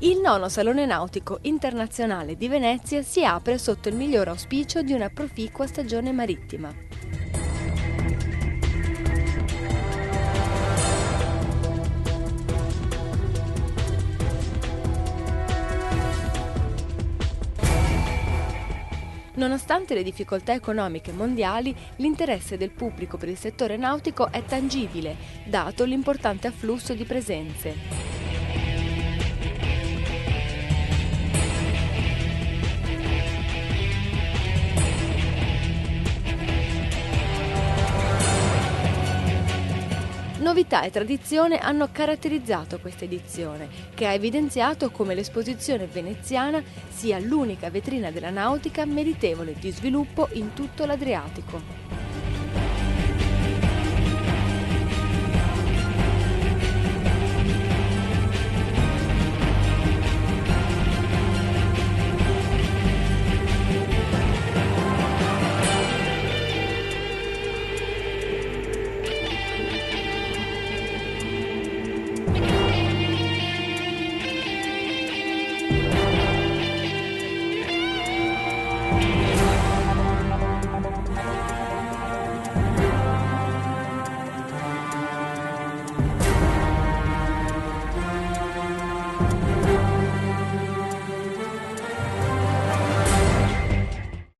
Il nono Salone Nautico Internazionale di Venezia si apre sotto il miglior auspicio di una proficua stagione marittima. Nonostante le difficoltà economiche mondiali, l'interesse del pubblico per il settore nautico è tangibile, dato l'importante afflusso di presenze. Novità e tradizione hanno caratterizzato questa edizione, che ha evidenziato come l'esposizione veneziana sia l'unica vetrina della nautica meritevole di sviluppo in tutto l'Adriatico.